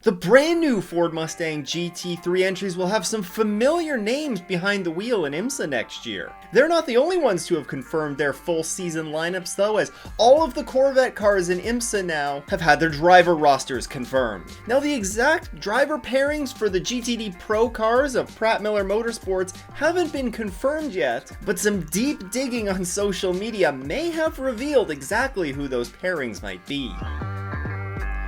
The brand new Ford Mustang GT3 entries will have some familiar names behind the wheel in IMSA next year. They're not the only ones to have confirmed their full season lineups though, as all of the Corvette cars in IMSA now have had their driver rosters confirmed. Now the exact driver pairings for the GTD Pro cars of Pratt Motorsports haven't been confirmed yet, but some deep digging on social media may have revealed exactly who those pairings might be.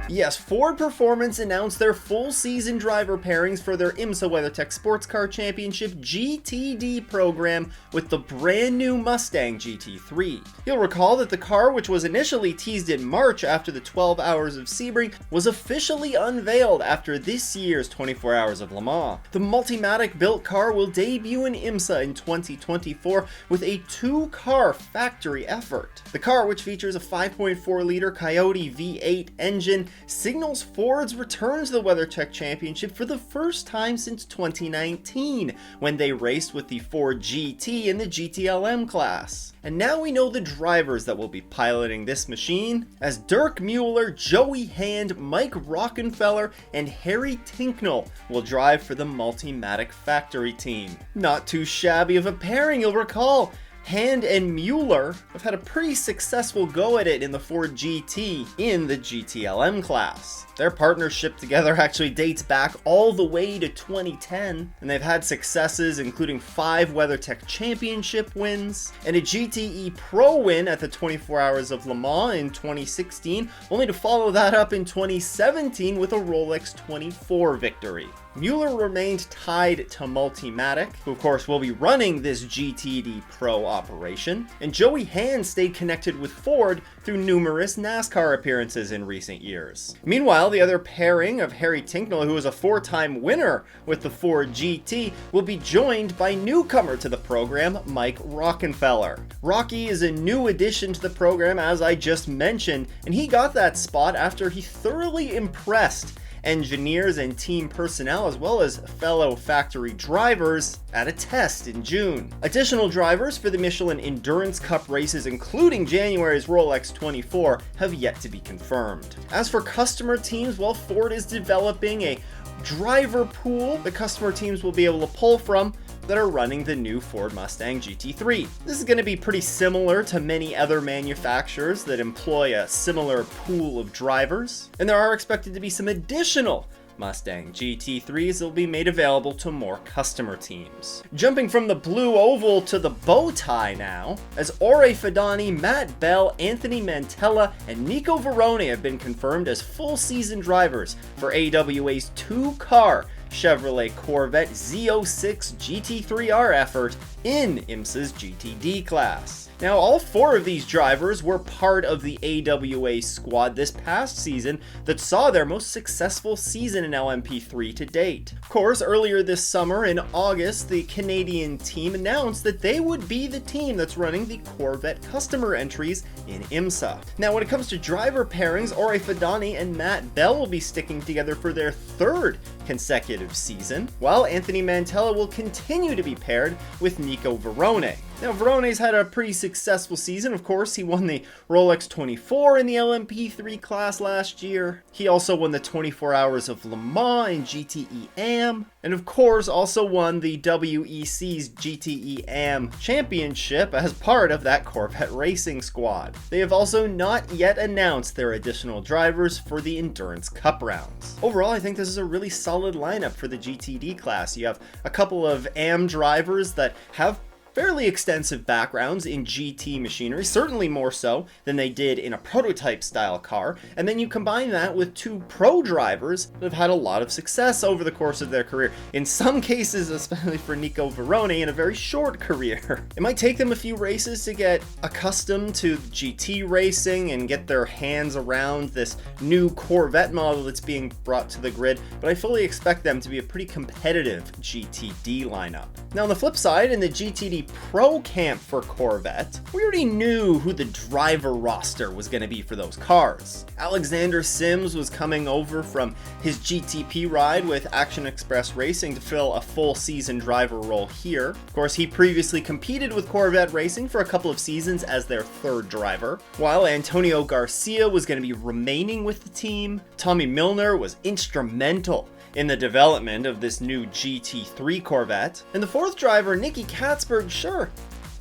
Yes, Ford Performance announced their full season driver pairings for their IMSA WeatherTech Sports Car Championship GTD program with the brand new Mustang GT3. You'll recall that the car, which was initially teased in March after the 12 Hours of Sebring, was officially unveiled after this year's 24 Hours of Le Mans. The Multimatic built car will debut in IMSA in 2024 with a two-car factory effort. The car, which features a 5.4-liter Coyote V8 engine, signals Ford's return to the WeatherTech Championship for the first time since 2019, when they raced with the Ford GT in the GTLM class. And now we know the drivers that will be piloting this machine, as Dirk Mueller, Joey Hand, Mike Rockenfeller, and Harry Tinknell will drive for the Multimatic factory team. Not too shabby of a pairing, you'll recall. Hand and Mueller have had a pretty successful go at it in the Ford GT in the GTLM class. Their partnership together actually dates back all the way to 2010, and they've had successes including 5 WeatherTech Championship wins and a GTE Pro win at the 24 Hours of Le Mans in 2016, only to follow that up in 2017 with a Rolex 24 victory. Mueller remained tied to Multimatic, who of course will be running this GTD Pro operation, and Joey Hand stayed connected with Ford through numerous NASCAR appearances in recent years. Meanwhile, the other pairing of Harry Tinknell, who is a 4-time winner with the Ford GT, will be joined by newcomer to the program, Mike Rockenfeller. Rocky is a new addition to the program, as I just mentioned, and he got that spot after he thoroughly impressed engineers and team personnel as well as fellow factory drivers at a test in June. Additional drivers for the Michelin Endurance Cup races, including January's Rolex 24, have yet to be confirmed. As for customer teams, well, Ford is developing a driver pool the customer teams will be able to pull from that are running the new Ford Mustang GT3. This is going to be pretty similar to many other manufacturers that employ a similar pool of drivers, and there are expected to be some additional Mustang GT3s that will be made available to more customer teams. Jumping from the blue oval to the bow tie now, as Ore Fadani, Matt Bell, Anthony Mantella, and Nico Verone have been confirmed as full season drivers for AWA's 2-car Chevrolet Corvette Z06 GT3R effort in IMSA's GTD class. Now, all 4 of these drivers were part of the AWA squad this past season that saw their most successful season in LMP3 to date. Of course, earlier this summer in August, the Canadian team announced that they would be the team that's running the Corvette customer entries in IMSA. Now, when it comes to driver pairings, Ore Fadani and Matt Bell will be sticking together for their 3rd consecutive season, while Anthony Mantella will continue to be paired with Nico Verone. Now, Verone's had a pretty successful season. Of course, he won the Rolex 24 in the LMP3 class last year. He also won the 24 Hours of Le Mans in GTE AM, and of course also won the WEC's GTE AM Championship as part of that Corvette racing squad. They have also not yet announced their additional drivers for the Endurance Cup rounds. Overall, I think this is a really solid lineup for the GTD class. You have a couple of AM drivers that have fairly extensive backgrounds in GT machinery, certainly more so than they did in a prototype style car, and then you combine that with 2 pro drivers that have had a lot of success over the course of their career, in some cases, especially for Nico Verone, in a very short career. It might take them a few races to get accustomed to GT racing and get their hands around this new Corvette model that's being brought to the grid, but I fully expect them to be a pretty competitive GTD lineup. Now on the flip side, in the GTD the pro camp for Corvette, we already knew who the driver roster was going to be for those cars. Alexander Sims was coming over from his GTP ride with Action Express Racing to fill a full season driver role here. Of course, he previously competed with Corvette Racing for a couple of seasons as their third driver. While Antonio Garcia was going to be remaining with the team, Tommy Milner was instrumental in the development of this new GT3 Corvette. And the fourth driver, Nicky Katzberg, sure,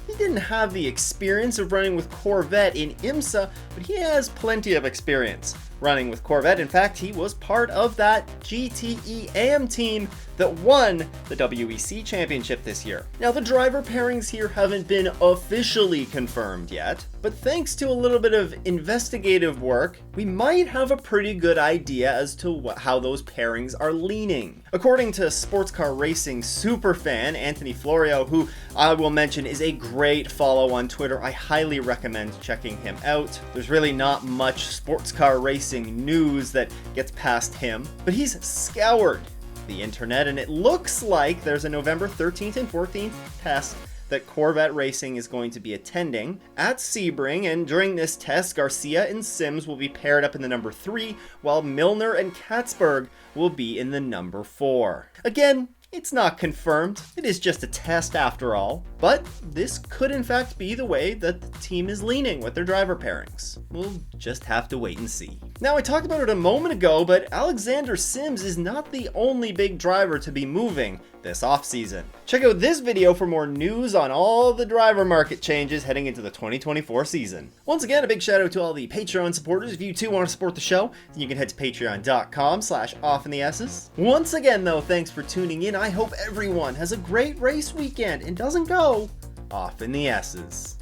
he didn't have the experience of running with Corvette in IMSA, but he has plenty of experience running with Corvette. In fact, he was part of that GTE AM team that won the WEC championship this year. Now, the driver pairings here haven't been officially confirmed yet, but thanks to a little bit of investigative work, we might have a pretty good idea as to how those pairings are leaning. According to sports car racing superfan Anthony Florio, who I will mention is a great follow on Twitter, I highly recommend checking him out. There's really not much sports car racing news that gets past him, but he's scoured the internet, and it looks like there's a November 13th and 14th test that Corvette Racing is going to be attending at Sebring, and during this test, Garcia and Sims will be paired up in the number 3, while Milner and Katzberg will be in the number 4. Again, it's not confirmed, it is just a test after all, but this could in fact be the way that the team is leaning with their driver pairings. We'll just have to wait and see. Now, I talked about it a moment ago, but Alexander Sims is not the only big driver to be moving this offseason. Check out this video for more news on all the driver market changes heading into the 2024 season. Once again, a big shout out to all the Patreon supporters. If you too want to support the show, then you can head to patreon.com/offintheesses. Once again though, thanks for tuning in. I hope everyone has a great race weekend and doesn't go off in the S's.